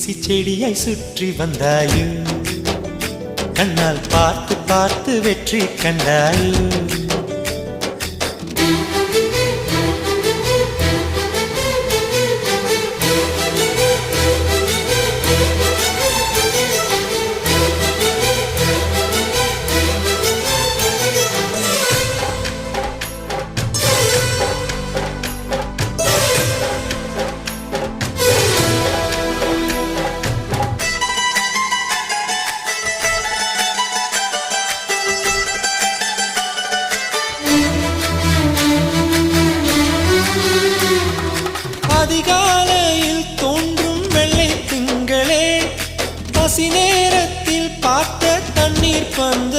ஊசி செடியாய் சுற்றி வந்தாயோ கண்ணால் பார்த்து பார்த்து வெற்றி கண்டாயோ அதிகாலையில் தோன்றும் வெள்ளை திங்களே பசி நேரத்தில் பார்த்த தண்ணீர் பந்த